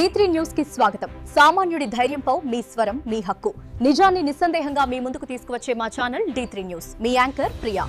D3 news కి స్వాగతం. సామాన్యుడి ధైర్యంపై మీ స్వరం మీ హక్కు. నిజాన్ని నిస్సందేహంగా మీ ముందుకు తీసుకువచ్చే మా ఛానల్ D3 న్యూస్. మీ యాంకర్ ప్రియా.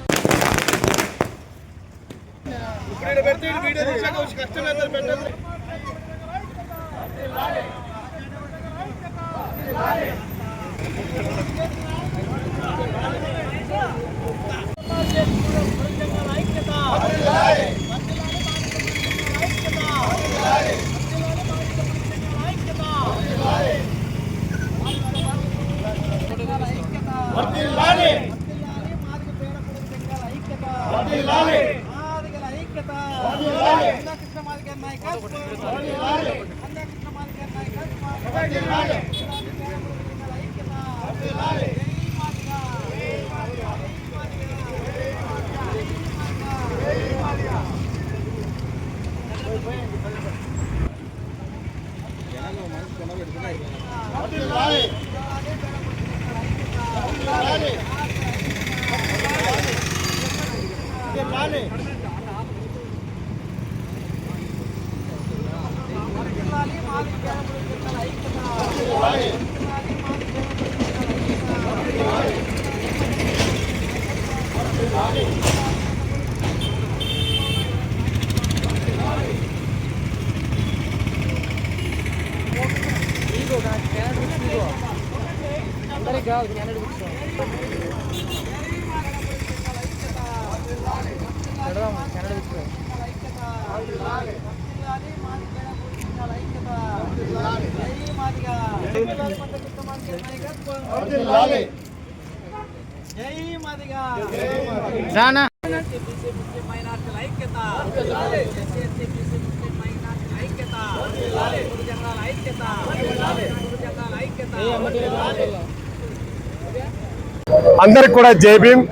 అందరికి కూడా జై భీమ్.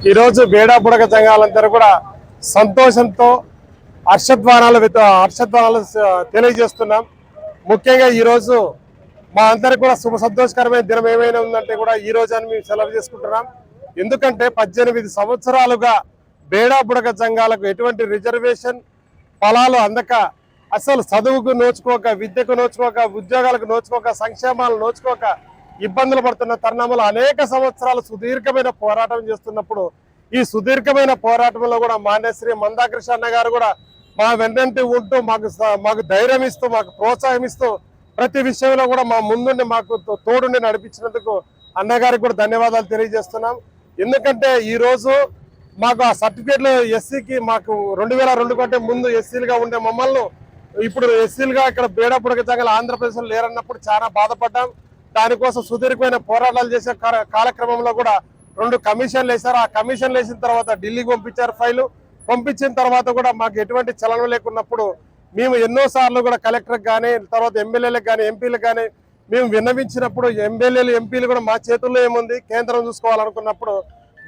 ఈరోజు బేడా బుడగ సంఘాలందరూ కూడా సంతోషంతో హర్షధ్వానాలు తెలియజేస్తున్నాం. ముఖ్యంగా ఈరోజు మా అందరికి కూడా శుభ సంతోషకరమైన దినం ఏమైనా ఉందంటే కూడా ఈ రోజు అని మేము సెలవు చేసుకుంటున్నాం. ఎందుకంటే 18 సంవత్సరాలుగా బేడా బుడగ సంఘాలకు ఎటువంటి రిజర్వేషన్ ఫలాలు అందక, అసలు చదువుకు నోచుకోక, విద్యకు నోచుకోక, ఉద్యోగాలకు నోచుకోక, సంక్షేమాలు నోచుకోక ఇబ్బందులు పడుతున్న తరుణంలో అనేక సంవత్సరాలు సుదీర్ఘమైన పోరాటం చేస్తున్నప్పుడు ఈ సుదీర్ఘమైన పోరాటంలో కూడా మాన్యశ్రీ మందాకృష్ణ అన్న గారు కూడా మా వెన్నంటి ఉంటూ మాకు ధైర్యం ఇస్తూ, మాకు ప్రోత్సాహం ఇస్తూ, ప్రతి విషయంలో కూడా మా ముందుండి మాకు తోడుండి నడిపించినందుకు అన్నగారికి కూడా ధన్యవాదాలు తెలియజేస్తున్నాం. ఎందుకంటే ఈరోజు మాకు ఆ సర్టిఫికేట్లు ఎస్సీకి మాకు 2002 కంటే ముందు ఎస్సీలుగా ఉండే మమ్మల్ని ఇప్పుడు ఎస్సీలుగా ఇక్కడ బేడా బుడగ సంఘాలు ఆంధ్రప్రదేశ్లో లేరన్నప్పుడు చాలా బాధపడ్డాం. దానికోసం సుదీర్ఘమైన పోరాటాలు చేసే కాలక్రమంలో కూడా 2 కమిషన్లు వేశారు. ఆ కమిషన్లు వేసిన తర్వాత ఢిల్లీకి పంపించారు ఫైలు. పంపించిన తర్వాత కూడా మాకు ఎటువంటి చలనం లేకున్నప్పుడు మేము ఎన్నోసార్లు కూడా కలెక్టర్కి కానీ, తర్వాత ఎమ్మెల్యేలకు కానీ, ఎంపీలకు కానీ మేము విన్నవించినప్పుడు ఎమ్మెల్యేలు, ఎంపీలు కూడా మా చేతుల్లో ఏముంది, కేంద్రం చూసుకోవాలనుకున్నప్పుడు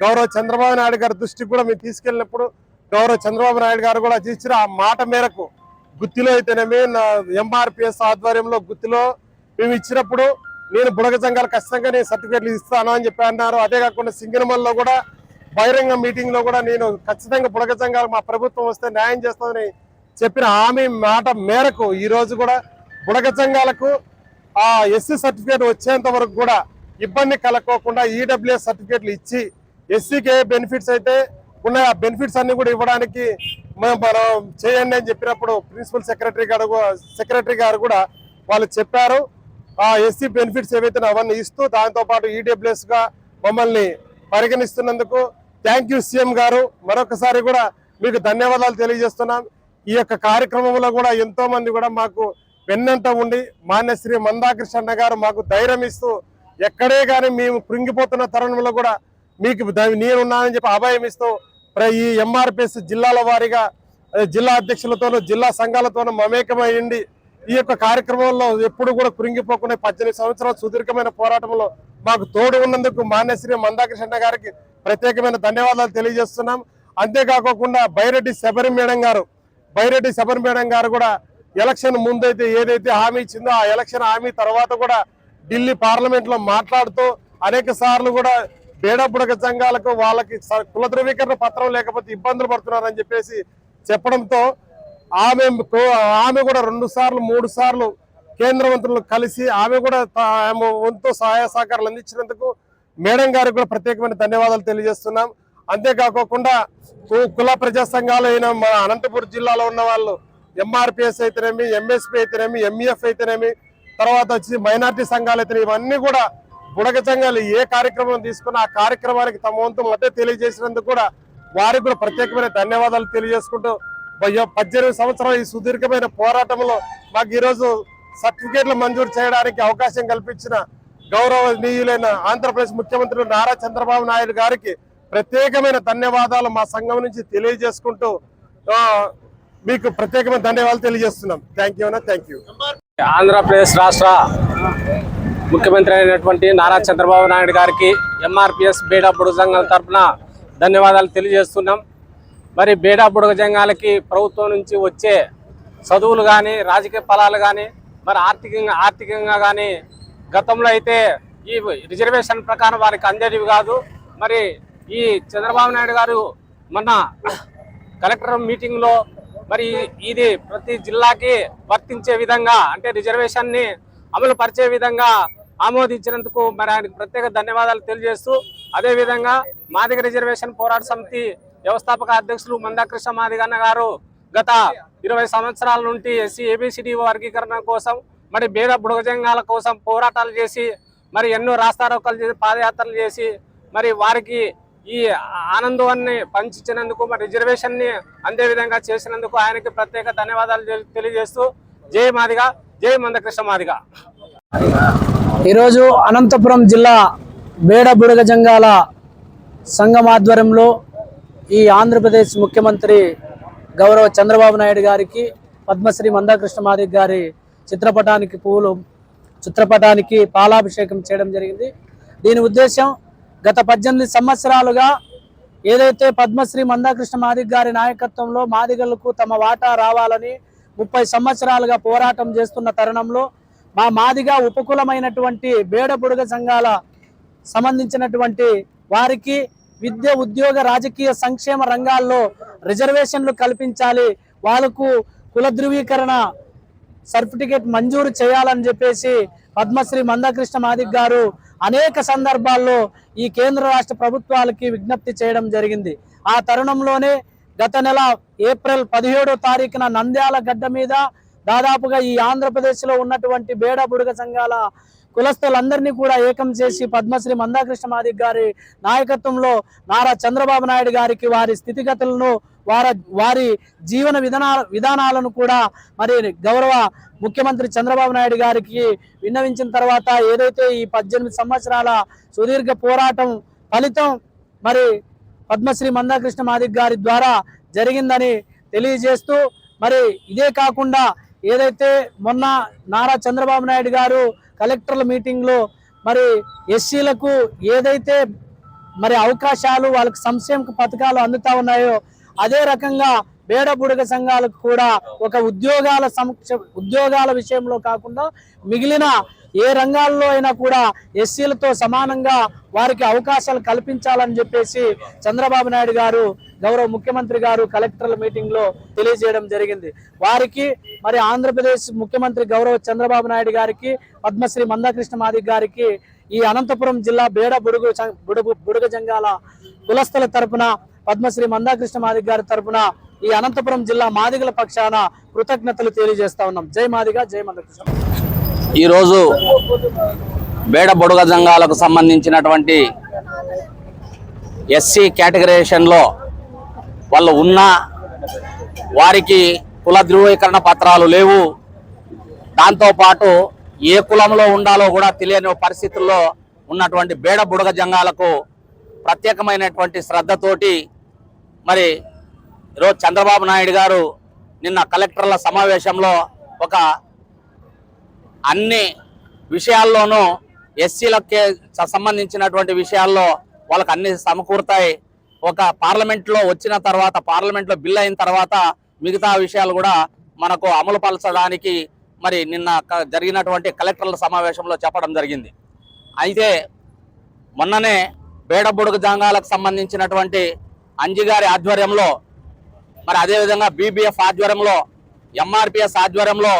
గౌరవ చంద్రబాబు నాయుడు గారి దృష్టికి కూడా మేము తీసుకెళ్ళినప్పుడు గౌరవ చంద్రబాబు నాయుడు గారు కూడా ఇచ్చిన ఆ మాట మేరకు గుత్తిలో అయితేనేమి ఎంఆర్పిఎస్ ఆధ్వర్యంలో గుత్తిలో మేము ఇచ్చినప్పుడు నేను బుడగ సంఘాలు ఖచ్చితంగా నేను సర్టిఫికేట్లు ఇస్తాను అని చెప్పి అన్నారు. అదే కాకుండా సింగనమల్లో కూడా బహిరంగ మీటింగ్ లో కూడా నేను ఖచ్చితంగా బుడగ సంఘాలు మా ప్రభుత్వం వస్తే న్యాయం చేస్తుందని చెప్పిన హామీ మాట మేరకు ఈ రోజు కూడా బుడగ సంఘాలకు ఆ ఎస్సీ సర్టిఫికేట్ వచ్చేంత వరకు కూడా ఇబ్బంది కలగకోకుండా ఈడబ్ల్యూఎస్ సర్టిఫికేట్లు ఇచ్చి ఎస్సీకి ఏ బెనిఫిట్స్ అయితే ఉన్నాయి ఆ బెనిఫిట్స్ అన్ని కూడా ఇవ్వడానికి మనం చేయండి అని చెప్పినప్పుడు ప్రిన్సిపల్ సెక్రటరీ గారు కూడా వాళ్ళు చెప్పారు. ఆ ఎస్సీ బెనిఫిట్స్ ఏవైతే అవన్నీ ఇస్తూ దాంతో పాటు ఈడబ్ల్యూఎస్ గా మమ్మల్ని పరిగణిస్తున్నందుకు థ్యాంక్ యూ సీఎం గారు. మరొకసారి కూడా మీకు ధన్యవాదాలు తెలియజేస్తున్నాం. ఈ యొక్క కార్యక్రమంలో కూడా ఎంతో మంది కూడా మాకు వెన్నంట ఉండి మాన్యశ్రీ మందాకృష్ణ గారు మాకు ధైర్యం ఇస్తూ ఎక్కడే కానీ మేము కృంగిపోతున్న తరుణంలో కూడా మీకు నేనున్నానని చెప్పి అభయం ఇస్తూ ఈ ఎంఆర్పిఎస్ జిల్లాల వారీగా జిల్లా అధ్యక్షులతోనూ జిల్లా సంఘాలతోనూ మమేకమైండి ఈ యొక్క కార్యక్రమంలో ఎప్పుడు కూడా కృంగిపోకుండా 18 సంవత్సరాల సుదీర్ఘమైన పోరాటంలో మాకు తోడు ఉన్నందుకు మాన్యశ్రీ మందాకృష్ణ గారికి ప్రత్యేకమైన ధన్యవాదాలు తెలియజేస్తున్నాం. అంతేకాకుండా బైరెడ్డి శబరి మేడం గారు కూడా ఎలక్షన్ ముందైతే ఏదైతే హామీ ఇచ్చిందో ఆ ఎలక్షన్ హామీ తర్వాత కూడా ఢిల్లీ పార్లమెంట్ లో మాట్లాడుతూ అనేక సార్లు కూడా బేడా బుడగ సంఘాలకు వాళ్ళకి కుల ధృవీకరణ పత్రం లేకపోతే ఇబ్బందులు పడుతున్నారని చెప్పేసి చెప్పడంతో ఆమె కూడా 2 సార్లు 3 సార్లు కేంద్ర మంత్రులు కలిసి ఆమె కూడా ఆమె వంతు సహాయ సహకారాలు అందించినందుకు మేడం గారికి కూడా ప్రత్యేకమైన ధన్యవాదాలు తెలియజేస్తున్నాం. అంతేకాకుండా కుల ప్రజా సంఘాలు అయిన మన అనంతపురం జిల్లాలో ఉన్న వాళ్ళు ఎంఆర్పిఎస్ అయితేనేమి, ఎంఎస్పి అయితేనేమి, ఎంఈఎఫ్ అయితేనేమి, తర్వాత వచ్చి మైనార్టీ సంఘాలు అయితేనేమి, ఇవన్నీ కూడా బుడగ సంఘాలు ఏ కార్యక్రమం తీసుకున్నా ఆ కార్యక్రమానికి తమ వంతు మద్దతు తెలియజేసినందుకు కూడా వారికి కూడా ప్రత్యేకమైన ధన్యవాదాలు తెలియజేసుకుంటూ 18 సంవత్సరాల ఈ సుదీర్ఘమైన పోరాటంలో మాకు ఈరోజు సర్టిఫికేట్లు మంజూరు చేయడానికి అవకాశం కల్పించిన గౌరవనీయులైన ఆంధ్రప్రదేశ్ ముఖ్యమంత్రి నారా చంద్రబాబు నాయుడు గారికి ప్రత్యేకమైన ధన్యవాదాలు మా సంఘం నుంచి తెలియజేసుకుంటూ మీకు ప్రత్యేకమైన ధన్యవాదాలు తెలియజేస్తున్నాం. Thank you. ఆంధ్రప్రదేశ్ రాష్ట్ర ముఖ్యమంత్రి అయినటువంటి నారా చంద్రబాబు నాయుడు గారికి ఎంఆర్పిఎస్ బేడా బుడగ సంఘాల తరఫున ధన్యవాదాలు తెలియజేస్తున్నాం. మరి బేడా బుడగ సంఘాలకి ప్రభుత్వం నుంచి వచ్చే చదువులు కానీ, రాజకీయ ఫలాలు కానీ, మరి ఆర్థికంగా కానీ గతంలో అయితే ఈ రిజర్వేషన్ ప్రకారం వారికి అందేటివి కాదు. మరి ఈ చంద్రబాబు నాయుడు గారు మొన్న కలెక్టర్ మీటింగ్లో మరి ఇది ప్రతి జిల్లాకి వర్తించే విధంగా, అంటే రిజర్వేషన్ని అమలు పరిచే విధంగా ఆమోదించినందుకు మరి ఆయనకు ప్రత్యేక ధన్యవాదాలు తెలియజేస్తూ, అదేవిధంగా మాదిగ రిజర్వేషన్ పోరాట సమితి వ్యవస్థాపక అధ్యక్షులు మందాకృష్ణ మాదిగన్న గారు గత 20 సంవత్సరాల నుండి ఎస్సీ ఏబిసిడి వర్గీకరణ కోసం, మరి బేద బుడగ సంఘాల కోసం పోరాటాలు చేసి, మరి ఎన్నో రాస్తారోకలు చేసి, పాదయాత్రలు చేసి, మరి వారికి ఈ ఆనందాన్ని పంచినందుకు, మరి రిజర్వేషన్ని అందే విధంగా చేసినందుకు ఆయనకి ప్రత్యేక ధన్యవాదాలు తెలియజేస్తూ, జై మాదిగ, జై మందకృష్ణ మాదిగ. ఈరోజు అనంతపురం జిల్లా బేడ బుడగ సంఘాల సంఘం ఆధ్వర్యంలో ఈ ఆంధ్రప్రదేశ్ ముఖ్యమంత్రి గౌరవ చంద్రబాబు నాయుడు గారికి పద్మశ్రీ మందాకృష్ణ మాదిగ గారి చిత్రపటానికి పాలాభిషేకం చేయడం జరిగింది. దీని ఉద్దేశం గత 18 సంవత్సరాలుగా ఏదైతే పద్మశ్రీ మందాకృష్ణ మాదిగ గారి నాయకత్వంలో మాదిగలకు తమ వాటా రావాలని 30 సంవత్సరాలుగా పోరాటం చేస్తున్న తరుణంలో మా మాదిగ ఉపకులమైనటువంటి బేడ బుడగ సంఘాల సంబంధించినటువంటి వారికి విద్య, ఉద్యోగ, రాజకీయ, సంక్షేమ రంగాల్లో రిజర్వేషన్లు కల్పించాలి, వాళ్ళకు కుల ధృవీకరణ సర్టిఫికేట్ మంజూరు చేయాలని చెప్పేసి పద్మశ్రీ మందాకృష్ణ మాదిగ గారు అనేక సందర్భాల్లో ఈ కేంద్ర రాష్ట్ర ప్రభుత్వాలకి విజ్ఞప్తి చేయడం జరిగింది. ఆ తరుణంలోనే గత నెల ఏప్రిల్ 17వ తారీఖున నంద్యాల గడ్డ మీద దాదాపుగా ఈ ఆంధ్రప్రదేశ్లో ఉన్నటువంటి బేడ బుడగ సంఘాల కులస్తులందరినీ కూడా ఏకం చేసి పద్మశ్రీ మందాకృష్ణ మాదిగ గారి నాయకత్వంలో నారా చంద్రబాబు నాయుడు గారికి వారి స్థితిగతులను, వారి జీవన విధానాలను కూడా మరి గౌరవ ముఖ్యమంత్రి చంద్రబాబు నాయుడు గారికి విన్నవించిన తర్వాత ఏదైతే ఈ 18 సంవత్సరాల సుదీర్ఘ పోరాటం ఫలితం మరి పద్మశ్రీ మందాకృష్ణ మాదిగ గారి ద్వారా జరిగిందని తెలియజేస్తూ, మరి ఇదే కాకుండా ఏదైతే మొన్న నారా చంద్రబాబు నాయుడు గారు కలెక్టర్ల మీటింగ్లో మరి ఎస్సీలకు ఏదైతే మరి అవకాశాలు, వాళ్ళకి సంక్షేమ పథకాలు అందుతా ఉన్నాయో అదే రకంగా బేడ బుడగ సంఘాలకు కూడా ఒక ఉద్యోగాల విషయంలో కాకుండా మిగిలిన ఏ రంగాల్లో అయినా కూడా ఎస్సీలతో సమానంగా వారికి అవకాశాలు కల్పించాలని చెప్పేసి చంద్రబాబు నాయుడు గారు గౌరవ ముఖ్యమంత్రి గారు కలెక్టర్ల మీటింగ్ లో తెలియజేయడం జరిగింది. వారికి మరి ఆంధ్రప్రదేశ్ ముఖ్యమంత్రి గౌరవ చంద్రబాబు నాయుడు గారికి, పద్మశ్రీ మందాకృష్ణ మాదిగ గారికి ఈ అనంతపురం జిల్లా బేడ బుడగ సంఘాల కులస్తుల తరపున, పద్మశ్రీ మందాకృష్ణ మాదిగ గారి తరపున ఈ అనంతపురం జిల్లా మాదిగల పక్షాన కృతజ్ఞతలు తెలియజేస్తా ఉన్నాం. జై మాదిగ, జై మందకృష్ణ. ఈరోజు బేడ బుడగ సంఘాలకు సంబంధించినటువంటి ఎస్సీ కేటగరైజేషన్లో వాళ్ళు ఉన్న వారికి కుల ధృవీకరణ పత్రాలు లేవు. దాంతోపాటు ఏ కులంలో ఉండాలో కూడా తెలియని పరిస్థితుల్లో ఉన్నటువంటి బేడ బుడగ సంఘాలకు ప్రత్యేకమైనటువంటి శ్రద్ధతోటి మరి ఈరోజు చంద్రబాబు నాయుడు గారు నిన్న కలెక్టర్ల సమావేశంలో ఒక అన్ని విషయాల్లోనూ ఎస్సీలకే సంబంధించినటువంటి విషయాల్లో వాళ్ళకి అన్ని సమకూరుతాయి. ఒక పార్లమెంట్లో వచ్చిన తర్వాత, పార్లమెంట్లో బిల్ అయిన తర్వాత మిగతా విషయాలు కూడా మనకు అమలు పరచడానికి మరి నిన్న జరిగినటువంటి కలెక్టర్ల సమావేశంలో చెప్పడం జరిగింది. అయితే మొన్ననే బేడ బుడగ సంఘాలకు సంబంధించినటువంటి అంజిగారి ఆధ్వర్యంలో, మరి అదేవిధంగా బీబీఎఫ్ ఆధ్వర్యంలో, ఎంఆర్పిఎస్ ఆధ్వర్యంలో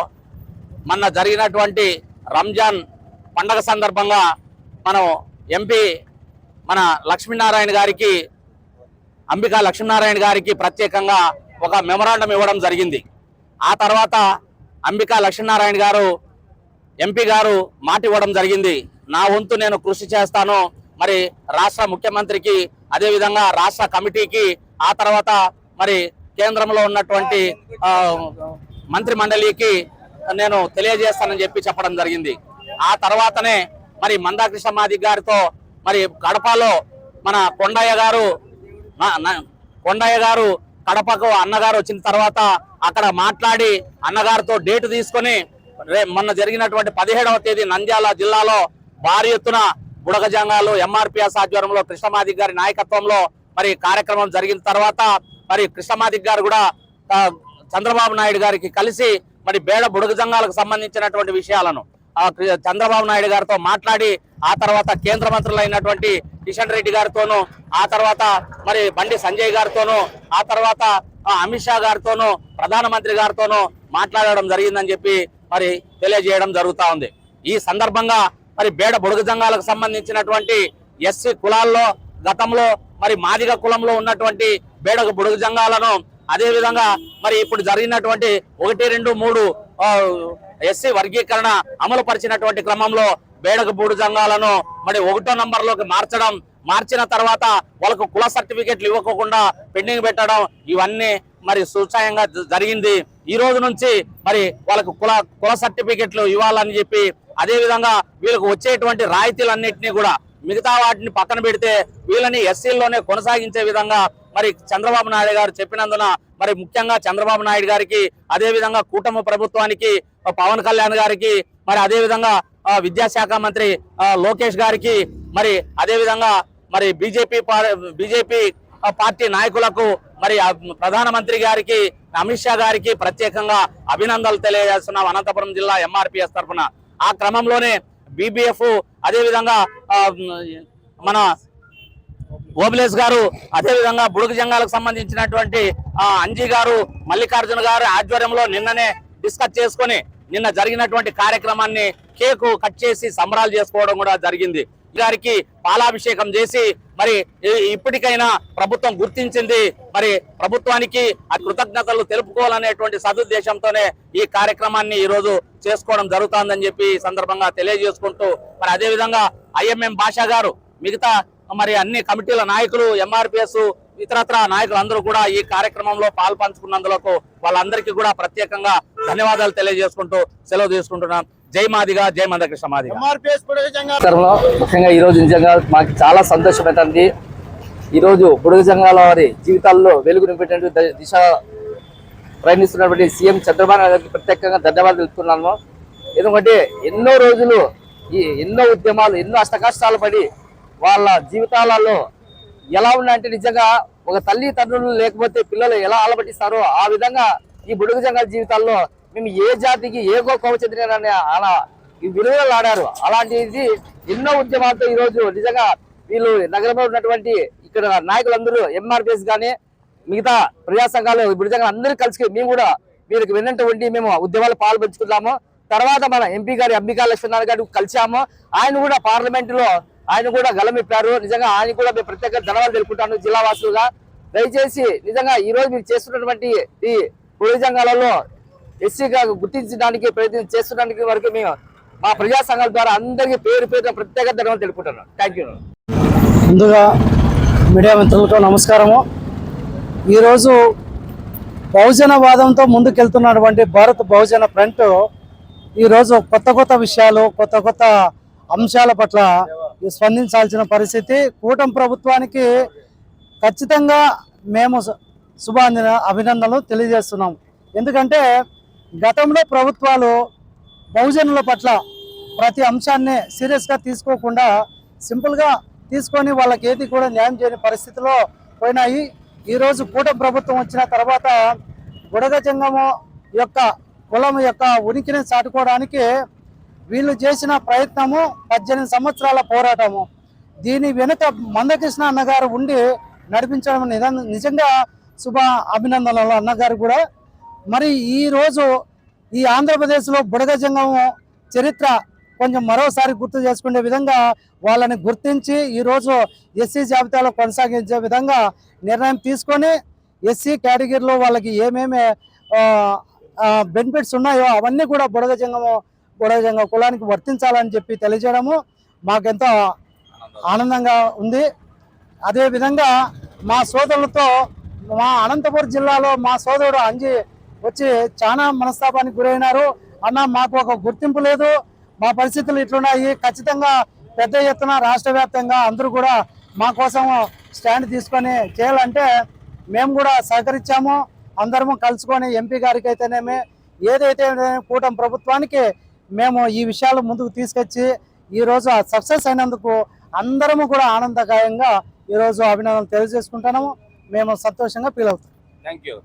మొన్న జరిగినటువంటి రంజాన్ పండగ సందర్భంగా మనం ఎంపీ మన లక్ష్మీనారాయణ గారికి, అంబికా లక్ష్మీనారాయణ గారికి ప్రత్యేకంగా ఒక మెమరాండం ఇవ్వడం జరిగింది. ఆ తర్వాత అంబికా లక్ష్మీనారాయణ గారు ఎంపీ గారు మాట ఇవ్వడం జరిగింది, నా వంతు నేను కృషి చేస్తాను, మరి రాష్ట్ర ముఖ్యమంత్రికి, అదేవిధంగా రాష్ట్ర కమిటీకి, ఆ తర్వాత మరి కేంద్రంలో ఉన్నటువంటి మంత్రి మండలికి నేను తెలియజేస్తానని చెప్పడం జరిగింది. ఆ తర్వాతనే మరి మందాకృష్ణ మాదిగ గారితో మరి కడపలో మన కొండయ్య గారు కడపకు అన్నగారు వచ్చిన తర్వాత అక్కడ మాట్లాడి అన్నగారితో డేట్ తీసుకొని మొన్న జరిగినటువంటి 17వ తేదీ నంద్యాల జిల్లాలో భారీ ఎత్తున బుడగ జంగాలు ఎంఆర్పిఎస్ ఆధ్వర్యంలో కృష్ణమాదిగ గారి నాయకత్వంలో మరి కార్యక్రమం జరిగిన తర్వాత మరి కృష్ణమాదిగ గారు కూడా చంద్రబాబు నాయుడు గారికి కలిసి మరి బేడ బుడగ జంగాలకు సంబంధించినటువంటి విషయాలను చంద్రబాబు నాయుడు గారితో మాట్లాడి ఆ తర్వాత కేంద్ర మంత్రులైనటువంటి కిషన్ రెడ్డి గారితోనూ, ఆ తర్వాత మరి బండి సంజయ్ గారితోనూ, ఆ తర్వాత అమిత్ షా గారితోనూ, ప్రధానమంత్రి గారితోనూ మాట్లాడడం జరిగిందని చెప్పి మరి తెలియజేయడం జరుగుతా ఉంది. ఈ సందర్భంగా మరి బేడ బుడగ జంగాలకు సంబంధించినటువంటి ఎస్సీ కులాల్లో గతంలో మరి మాదిగ కులంలో ఉన్నటువంటి బేడ బుడగ జంగాలను, అదే విధంగా మరి ఇప్పుడు జరిగినటువంటి 1, 2, 3 ఎస్సీ వర్గీకరణ అమలు పరిచినటువంటి క్రమంలో బేడగ బుడగ జంగాలను మరి 1వ నంబర్లోకి మార్చిన తర్వాత వాళ్ళకు కుల సర్టిఫికెట్లు ఇవ్వకుండా పెండింగ్ పెట్టడం, ఇవన్నీ మరి సూచయంగా జరిగింది. ఈ రోజు నుంచి మరి వాళ్ళకు కుల సర్టిఫికెట్లు ఇవ్వాలని చెప్పి, అదే విధంగా వీళ్ళకు వచ్చేటువంటి రాయితీలన్నింటినీ కూడా మిగతా వాటిని పక్కన పెడితే వీళ్ళని ఎస్సీల్లోనే కొనసాగించే విధంగా మరి చంద్రబాబు నాయుడు గారు చెప్పినందున మరి ముఖ్యంగా చంద్రబాబు నాయుడు గారికి, అదే విధంగా కూటమి ప్రభుత్వానికి, పవన్ కళ్యాణ్ గారికి, మరి అదే విధంగా విద్యాశాఖ మంత్రి లోకేష్ గారికి, మరి అదే విధంగా మరి బీజేపీ పార్టీ నాయకులకు, మరి ప్రధానమంత్రి గారికి, అమిత్ షా గారికి ప్రత్యేకంగా అభినందనలు తెలియజేస్తున్నాం అనంతపురం జిల్లా ఎంఆర్పిఎస్ తరఫున. ఆ క్రమంలోనే బీబీఎఫ్, అదే విధంగా మన ఓబులేస్ గారు, అదే విధంగా బుడగ జంగాలకు సంబంధించినటువంటి అంజీ గారు, మల్లికార్జున గారు ఆధ్వర్యంలో నిన్ననే డిస్కస్ చేసుకొని నిన్న జరిగినటువంటి కార్యక్రమాన్ని కేకు కట్ చేసి సంబరాలు చేసుకోవడం కూడా జరిగింది. గారికి పాలాభిషేకం చేసి మరి ఇప్పటికైనా ప్రభుత్వం గుర్తించింది, మరి ప్రభుత్వానికి కృతజ్ఞతలు తెలుపుకోవాలనేటువంటి సదుద్దేశంతోనే ఈ కార్యక్రమాన్ని ఈ రోజు చేసుకోవడం జరుగుతుందని చెప్పి ఈ సందర్భంగా తెలియజేసుకుంటూ, మరి అదే విధంగా ఐఎంఎం భాషా గారు, మిగతా మరి అన్ని కమిటీల నాయకులు, ఎంఆర్పిఎస్ ఇతరత్ర నాయకులు అందరూ కూడా ఈ కార్యక్రమంలో పాల్పంచుకున్నందుకు వాళ్ళందరికీ కూడా ప్రత్యేకంగా ధన్యవాదాలు తెలియజేసుకుంటూ సెలవు తీసుకుంటున్నాం. జై మాదిగా, జై మందకృష్ణ మాదిగా. ముఖ్యంగా ఈ రోజు నిజంగా మాకు చాలా సంతోషమైంది. ఈ రోజు బుడగ జంగాల వారి జీవితాల్లో వెలుగు నింపేటువంటి దిశ ప్రయాణిస్తున్నటువంటి సీఎం చంద్రబాబు నాయుడు గారికి ప్రత్యేకంగా ధన్యవాదాలు తెలుపుతున్నాను. ఎందుకంటే ఎన్నో రోజులు ఎన్నో ఉద్యమాలు, ఎన్నో అష్టకష్టాలు పడి వాళ్ళ జీవితాలలో ఎలా ఉన్నాయంటే నిజంగా ఒక తల్లి తండ్రులు లేకపోతే పిల్లలు ఎలా ఆలబట్టిస్తారో ఆ విధంగా ఈ బుడగ జంగాల జీవితాల్లో మేము ఏ జాతికి ఏ గోకోవ చెందిన అలా విలువలు ఆడారు. అలాంటిది ఎన్నో ఉద్యమాలతో ఈ రోజు నిజంగా వీళ్ళు నగరంలో ఉన్నటువంటి ఇక్కడ నాయకులందరూ ఎంఆర్పిఎస్ కానీ మిగతా ప్రజా సంఘాలు బుడగ జంగాలు అందరూ కలిసి మేము కూడా వీరికి వెన్నంట ఉండి మేము ఉద్యమాలు పాల్పంచుకున్నాము. తర్వాత మన ఎంపీ గారి అంబికా లక్ష్మీనారాయణ గారు కలిసాము. ఆయన కూడా పార్లమెంట్ లో ఆయన కూడా గలమిప్పారు. నిజంగా ఆయన కూడా మేము ప్రత్యేక ధన్యవాదాలు తెలుపుకుంటాను జిల్లా వాసులుగా. దయచేసి నిజంగా ఈ రోజు మీరు చేస్తున్నటువంటి ఈ బుడగ జంగాలలో ఎస్సీగా గుర్తించడానికి ప్రయత్నం చేస్తున్నందుకు వరకు మేము మా ప్రజా సంఘాల ద్వారా అందరికీ పేరు ప్రత్యేక ధన్యవాదాలు తెలుపుకుంటున్నాను. Thank you. ముందుగా మీడియా మిత్రులతో నమస్కారము. ఈరోజు బహుజనవాదంతో ముందుకెళ్తున్నటువంటి భారత బహుజన ఫ్రంట్ ఈరోజు కొత్త విషయాలు, కొత్త అంశాల పట్ల స్పందించాల్సిన పరిస్థితి. కూటమి ప్రభుత్వానికి ఖచ్చితంగా మేము అభినందనలు తెలియజేస్తున్నాం. ఎందుకంటే గతంలో ప్రభుత్వాలు బహుజనుల పట్ల ప్రతి అంశాన్ని సీరియస్గా తీసుకోకుండా సింపుల్గా తీసుకొని వాళ్ళకి ఏది కూడా న్యాయం చేయని పరిస్థితిలో పోయినాయి. ఈరోజు కూటమి ప్రభుత్వం వచ్చిన తర్వాత బుడగ జంగము యొక్క కులం యొక్క ఉనికిని చాటుకోవడానికి వీళ్ళు చేసిన ప్రయత్నము 18 సంవత్సరాల పోరాటము. దీని వెనుక మందకృష్ణ అన్నగారు ఉండి నడిపించడం నిజంగా అభినందనలు అన్నగారు కూడా. మరి ఈరోజు ఈ ఆంధ్రప్రదేశ్లో బుడగ జంగం చరిత్ర కొంచెం మరోసారి గుర్తు చేసుకునే విధంగా వాళ్ళని గుర్తించి ఈరోజు ఎస్సీ జాబితాలో కొనసాగించే విధంగా నిర్ణయం తీసుకొని ఎస్సీ కేటగిరీలో వాళ్ళకి ఏమేమి బెనిఫిట్స్ ఉన్నాయో అవన్నీ కూడా బుడగ జంగం కులానికి వర్తించాలని చెప్పి తెలియజేయడము మాకెంతో ఆనందంగా ఉంది. అదేవిధంగా మా సోదరులతో మా అనంతపురం జిల్లాలో మా సోదరుడు అంజి వచ్చి చాలా మనస్తాపానికి గురైనారు. అన్న మాకు ఒక గుర్తింపు లేదు, మా పరిస్థితులు ఇట్లున్నాయి, ఖచ్చితంగా పెద్ద ఎత్తున రాష్ట్ర వ్యాప్తంగా అందరూ కూడా మా కోసం స్టాండ్ తీసుకొని చేయాలంటే మేము కూడా సహకరించాము. అందరము కలుసుకొని ఎంపీ గారికి అయితేనేమి ఏదైతే కూటమి ప్రభుత్వానికి మేము ఈ విషయాలు ముందుకు తీసుకొచ్చి ఈరోజు సక్సెస్ అయినందుకు అందరము కూడా ఆనందదాయంగా ఈరోజు అభినందనలు తెలియజేసుకుంటున్నాము. మేము సంతోషంగా ఫీల్ అవుతాం. Thank you.